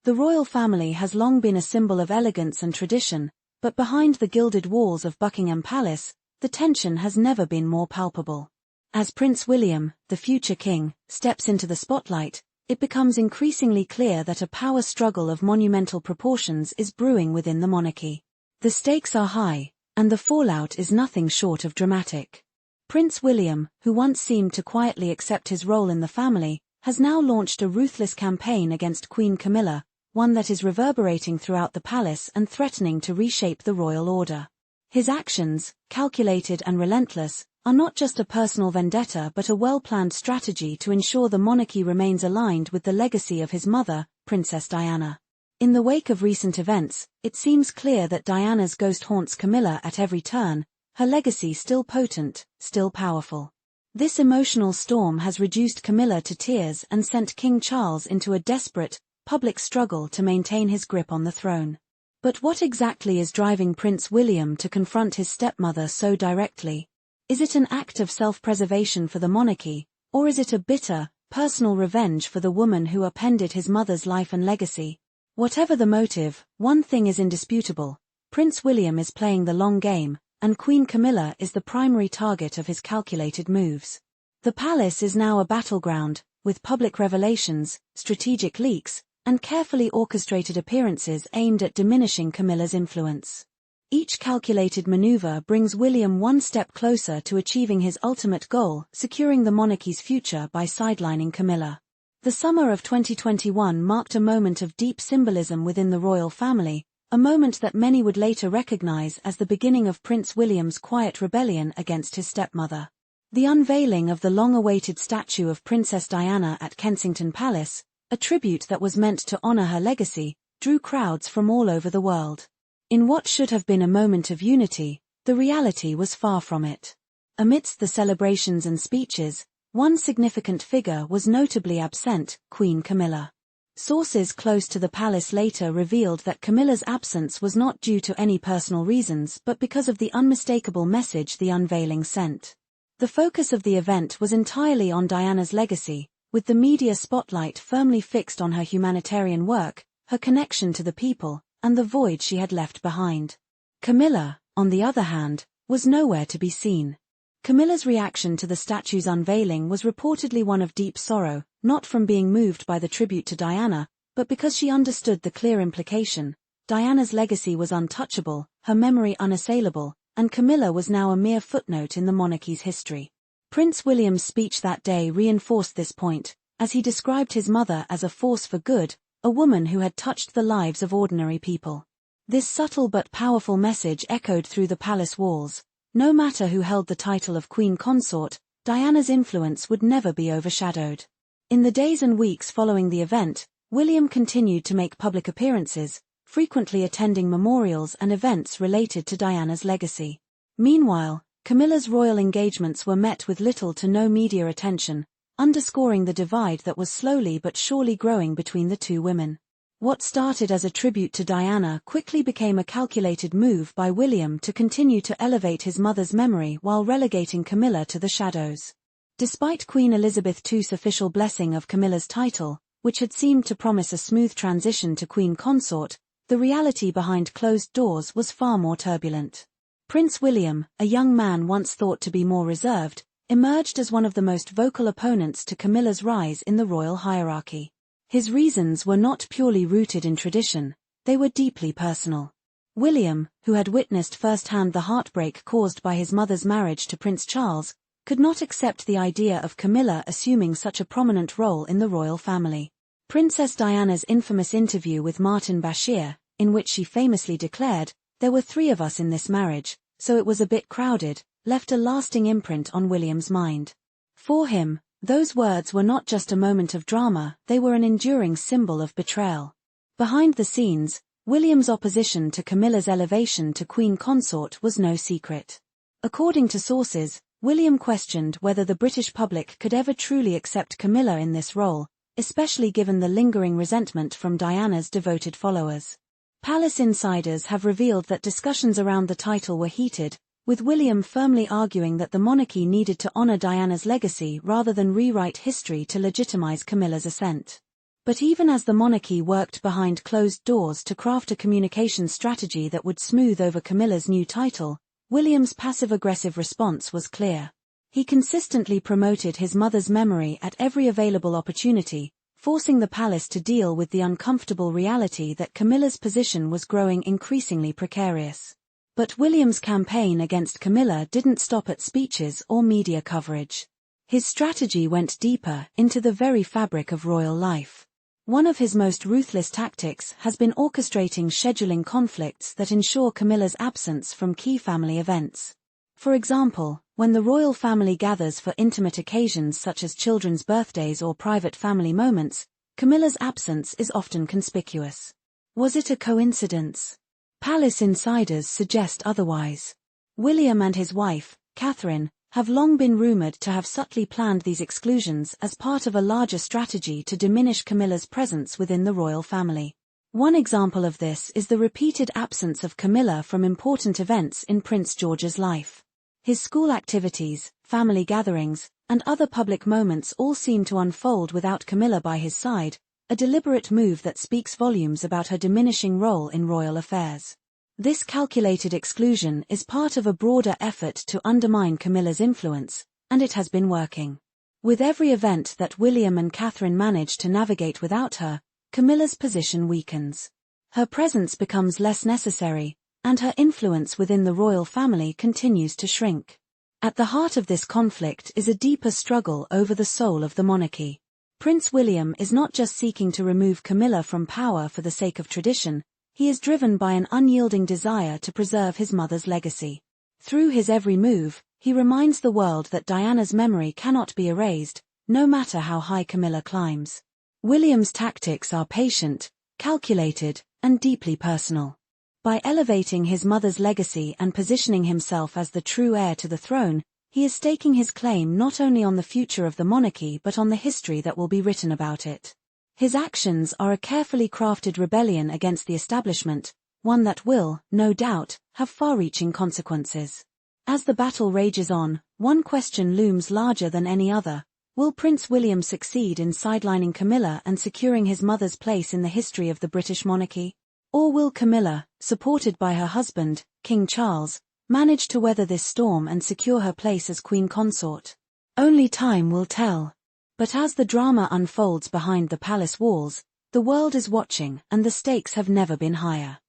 The royal family has long been a symbol of elegance and tradition, but behind the gilded walls of Buckingham Palace, the tension has never been more palpable. As Prince William, the future king, steps into the spotlight, it becomes increasingly clear that a power struggle of monumental proportions is brewing within the monarchy. The stakes are high, and the fallout is nothing short of dramatic. Prince William, who once seemed to quietly accept his role in the family, has now launched a ruthless campaign against Queen Camilla, one that is reverberating throughout the palace and threatening to reshape the royal order. His actions, calculated and relentless, are not just a personal vendetta but a well-planned strategy to ensure the monarchy remains aligned with the legacy of his mother, Princess Diana. In the wake of recent events, it seems clear that Diana's ghost haunts Camilla at every turn, her legacy still potent, still powerful. This emotional storm has reduced Camilla to tears and sent King Charles into a desperate, public struggle to maintain his grip on the throne. But what exactly is driving Prince William to confront his stepmother so directly? Is it an act of self-preservation for the monarchy, or is it a bitter, personal revenge for the woman who upended his mother's life and legacy? Whatever the motive, one thing is indisputable: Prince William is playing the long game, and Queen Camilla is the primary target of his calculated moves. The palace is now a battleground, with public revelations, strategic leaks, and carefully orchestrated appearances aimed at diminishing Camilla's influence. Each calculated maneuver brings William one step closer to achieving his ultimate goal, securing the monarchy's future by sidelining Camilla. The summer of 2021 marked a moment of deep symbolism within the royal family, a moment that many would later recognize as the beginning of Prince William's quiet rebellion against his stepmother. The unveiling of the long-awaited statue of Princess Diana at Kensington Palace, a tribute that was meant to honor her legacy, drew crowds from all over the world. In what should have been a moment of unity, the reality was far from it. Amidst the celebrations and speeches, one significant figure was notably absent: Queen Camilla. Sources close to the palace later revealed that Camilla's absence was not due to any personal reasons but because of the unmistakable message the unveiling sent. The focus of the event was entirely on Diana's legacy, with the media spotlight firmly fixed on her humanitarian work, her connection to the people, and the void she had left behind. Camilla, on the other hand, was nowhere to be seen. Camilla's reaction to the statue's unveiling was reportedly one of deep sorrow, not from being moved by the tribute to Diana, but because she understood the clear implication: Diana's legacy was untouchable, her memory unassailable, and Camilla was now a mere footnote in the monarchy's history. Prince William's speech that day reinforced this point, as he described his mother as a force for good, a woman who had touched the lives of ordinary people. This subtle but powerful message echoed through the palace walls: no matter who held the title of Queen Consort, Diana's influence would never be overshadowed. In the days and weeks following the event, William continued to make public appearances, frequently attending memorials and events related to Diana's legacy. Meanwhile, Camilla's royal engagements were met with little to no media attention, underscoring the divide that was slowly but surely growing between the two women. What started as a tribute to Diana quickly became a calculated move by William to continue to elevate his mother's memory while relegating Camilla to the shadows. Despite Queen Elizabeth II's official blessing of Camilla's title, which had seemed to promise a smooth transition to Queen Consort, the reality behind closed doors was far more turbulent. Prince William, a young man once thought to be more reserved, emerged as one of the most vocal opponents to Camilla's rise in the royal hierarchy. His reasons were not purely rooted in tradition, they were deeply personal. William, who had witnessed firsthand the heartbreak caused by his mother's marriage to Prince Charles, could not accept the idea of Camilla assuming such a prominent role in the royal family. Princess Diana's infamous interview with Martin Bashir, in which she famously declared, "There were 3 of us in this marriage, so it was a bit crowded," left a lasting imprint on William's mind. For him, those words were not just a moment of drama, they were an enduring symbol of betrayal. Behind the scenes, William's opposition to Camilla's elevation to Queen Consort was no secret. According to sources, William questioned whether the British public could ever truly accept Camilla in this role, especially given the lingering resentment from Diana's devoted followers. Palace insiders have revealed that discussions around the title were heated, with William firmly arguing that the monarchy needed to honor Diana's legacy rather than rewrite history to legitimize Camilla's ascent. But even as the monarchy worked behind closed doors to craft a communication strategy that would smooth over Camilla's new title, William's passive-aggressive response was clear. He consistently promoted his mother's memory at every available opportunity, forcing the palace to deal with the uncomfortable reality that Camilla's position was growing increasingly precarious. But William's campaign against Camilla didn't stop at speeches or media coverage. His strategy went deeper into the very fabric of royal life. One of his most ruthless tactics has been orchestrating scheduling conflicts that ensure Camilla's absence from key family events. For example, when the royal family gathers for intimate occasions such as children's birthdays or private family moments, Camilla's absence is often conspicuous. Was it a coincidence? Palace insiders suggest otherwise. William and his wife, Catherine, have long been rumored to have subtly planned these exclusions as part of a larger strategy to diminish Camilla's presence within the royal family. One example of this is the repeated absence of Camilla from important events in Prince George's life. His school activities, family gatherings, and other public moments all seem to unfold without Camilla by his side, a deliberate move that speaks volumes about her diminishing role in royal affairs. This calculated exclusion is part of a broader effort to undermine Camilla's influence, and it has been working. With every event that William and Catherine manage to navigate without her, Camilla's position weakens. Her presence becomes less necessary, and her influence within the royal family continues to shrink. At the heart of this conflict is a deeper struggle over the soul of the monarchy. Prince William is not just seeking to remove Camilla from power for the sake of tradition, he is driven by an unyielding desire to preserve his mother's legacy. Through his every move, he reminds the world that Diana's memory cannot be erased, no matter how high Camilla climbs. William's tactics are patient, calculated, and deeply personal. By elevating his mother's legacy and positioning himself as the true heir to the throne, he is staking his claim not only on the future of the monarchy but on the history that will be written about it. His actions are a carefully crafted rebellion against the establishment, one that will, no doubt, have far-reaching consequences. As the battle rages on, one question looms larger than any other. Will Prince William succeed in sidelining Camilla and securing his mother's place in the history of the British monarchy? Or will Camilla, supported by her husband, King Charles, manage to weather this storm and secure her place as Queen Consort? Only time will tell. But as the drama unfolds behind the palace walls, the world is watching and the stakes have never been higher.